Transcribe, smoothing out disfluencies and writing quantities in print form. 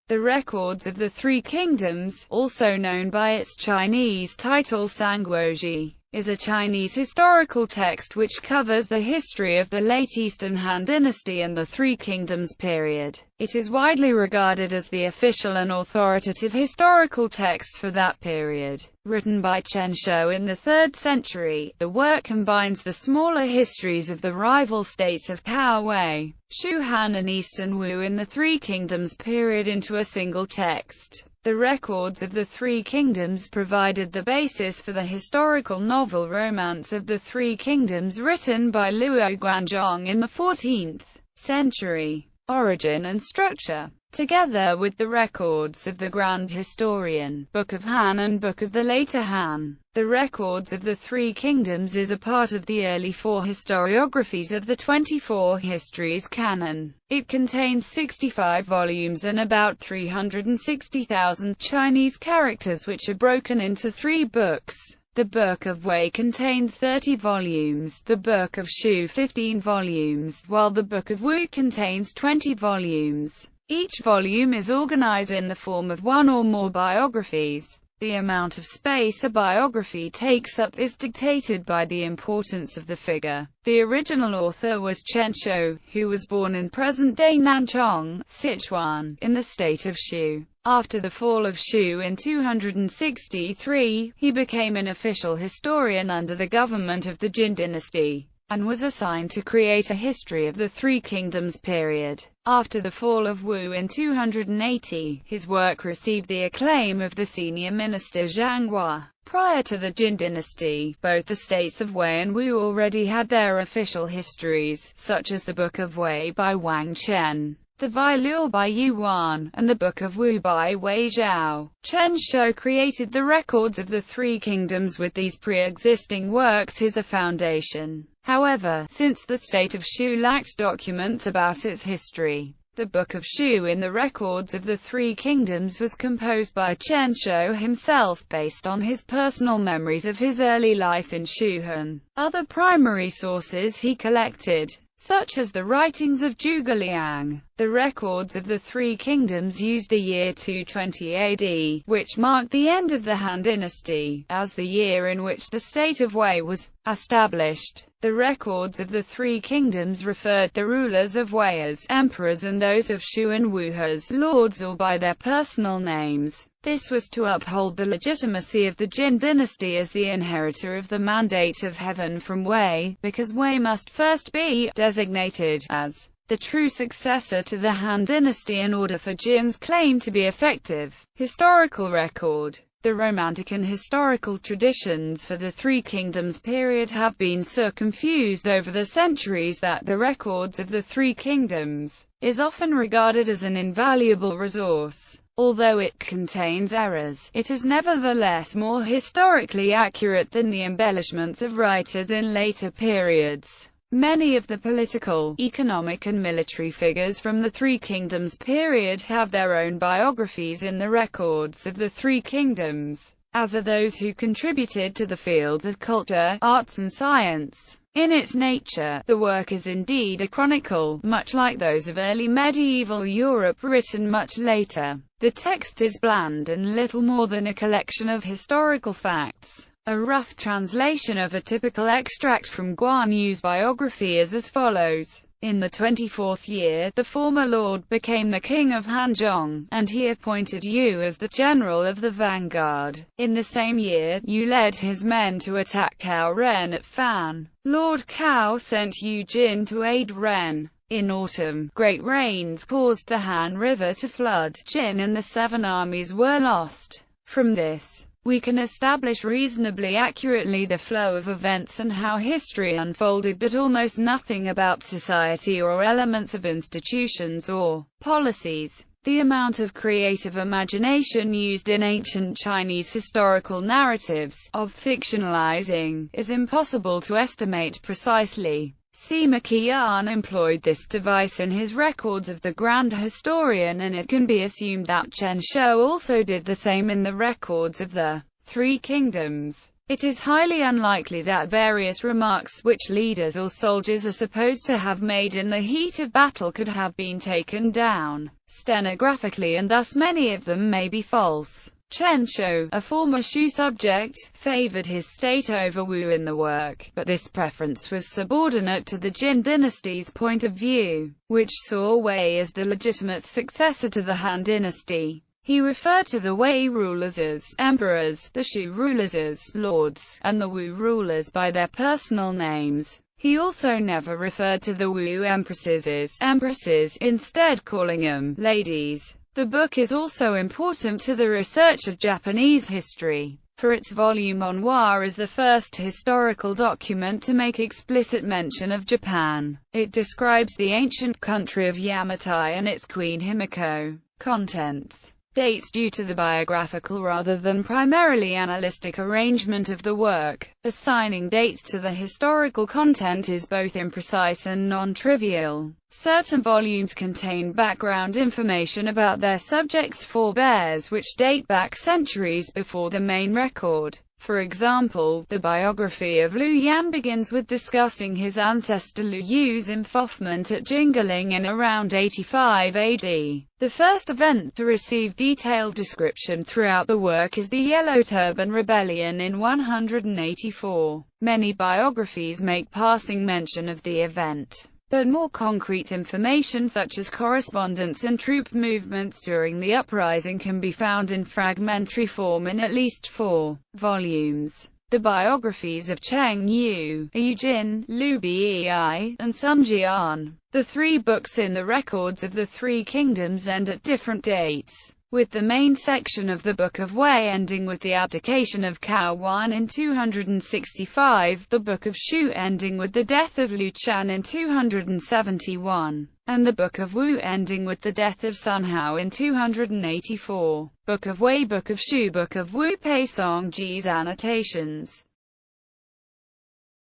The Records of the Three Kingdoms, also known by its Chinese title Sangguoji, is a Chinese historical text which covers the history of the late Eastern Han Dynasty and the Three Kingdoms period. It is widely regarded as the official and authoritative historical text for that period. Written by Chen Shou in the 3rd century, the work combines the smaller histories of the rival states of Cao Wei, Shu Han and Eastern Wu in the Three Kingdoms period into a single text. The Records of the Three Kingdoms provided the basis for the historical novel Romance of the Three Kingdoms written by Luo Guanzhong in the 14th century. Origin and structure. Together with the records of the Grand Historian, Book of Han and Book of the Later Han, the Records of the Three Kingdoms is a part of the early 4 historiographies of the 24 Histories canon. It contains 65 volumes and about 360,000 Chinese characters which are broken into 3 books. The Book of Wei contains 30 volumes, the Book of Shu 15 volumes, while the Book of Wu contains 20 volumes. Each volume is organized in the form of one or more biographies. The amount of space a biography takes up is dictated by the importance of the figure. The original author was Chen Shou, who was born in present-day Nanchong, Sichuan, in the state of Shu. After the fall of Shu in 263, he became an official historian under the government of the Jin dynasty, and was assigned to create a history of the Three Kingdoms period. After the fall of Wu in 280, his work received the acclaim of the senior minister Zhang Hua. Prior to the Jin dynasty, both the states of Wei and Wu already had their official histories, such as the Book of Wei by Wang Chen, the Vai Luo by Yuan, and the Book of Wu by Wei Zhao. Chen Shou created the Records of the Three Kingdoms with these pre-existing works as a foundation. However, since the state of Shu lacked documents about its history, the Book of Shu in the Records of the Three Kingdoms was composed by Chen Shou himself based on his personal memories of his early life in Shuhan. Other primary sources he collected, such as the writings of Zhuge Liang. The Records of the Three Kingdoms used the year 220 AD, which marked the end of the Han Dynasty, as the year in which the state of Wei was established. The Records of the Three Kingdoms referred the rulers of Wei as emperors and those of Shu and Wu as lords or by their personal names. This was to uphold the legitimacy of the Jin dynasty as the inheritor of the mandate of heaven from Wei, because Wei must first be designated as the true successor to the Han dynasty in order for Jin's claim to be effective. Historical record. The romantic and historical traditions for the Three Kingdoms period have been so confused over the centuries that the Records of the Three Kingdoms is often regarded as an invaluable resource. Although it contains errors, it is nevertheless more historically accurate than the embellishments of writers in later periods. Many of the political, economic and military figures from the Three Kingdoms period have their own biographies in the Records of the Three Kingdoms, as are those who contributed to the fields of culture, arts and science. In its nature, the work is indeed a chronicle, much like those of early medieval Europe written much later. The text is bland and little more than a collection of historical facts. A rough translation of a typical extract from Guan Yu's biography is as follows. In the 24th year, the former lord became the king of Hanzhong, and he appointed Yu as the general of the vanguard. In the same year, Yu led his men to attack Cao Ren at Fan. Lord Cao sent Yu Jin to aid Ren. In autumn, great rains caused the Han River to flood. Jin and the 7 armies were lost. From this, we can establish reasonably accurately the flow of events and how history unfolded, but almost nothing about society or elements of institutions or policies. The amount of creative imagination used in ancient Chinese historical narratives, of fictionalizing, is impossible to estimate precisely. Sima Qian employed this device in his Records of the Grand Historian, and it can be assumed that Chen Shou also did the same in the Records of the Three Kingdoms. It is highly unlikely that various remarks which leaders or soldiers are supposed to have made in the heat of battle could have been taken down stenographically, and thus many of them may be false. Chen Shou, a former Shu subject, favored his state over Wu in the work, but this preference was subordinate to the Jin dynasty's point of view, which saw Wei as the legitimate successor to the Han dynasty. He referred to the Wei rulers as emperors, the Shu rulers as lords, and the Wu rulers by their personal names. He also never referred to the Wu empresses as empresses, instead calling them ladies. The book is also important to the research of Japanese history, for its volume on Wa is the first historical document to make explicit mention of Japan. It describes the ancient country of Yamatai and its queen Himiko. Contents. Dates due to the biographical rather than primarily analytic arrangement of the work. Assigning dates to the historical content is both imprecise and non-trivial. Certain volumes contain background information about their subjects' forebears which date back centuries before the main record. For example, the biography of Liu Yan begins with discussing his ancestor Liu Yu's involvement at Jingaling in around 85 AD. The first event to receive detailed description throughout the work is the Yellow Turban Rebellion in 184. Many biographies make passing mention of the event, but more concrete information such as correspondence and troop movements during the uprising can be found in fragmentary form in at least 4 volumes. The biographies of Cheng Yu, Yu Jin, Liu Bei, and Sun Jian. The 3 books in the records of the 3 kingdoms end at different dates, with the main section of the Book of Wei ending with the abdication of Cao Wan in 265, the Book of Shu ending with the death of Liu Chan in 271, and the Book of Wu ending with the death of Sun Hao in 284. Book of Wei, Book of Shu, Book of Wu, Pei Song Ji's annotations.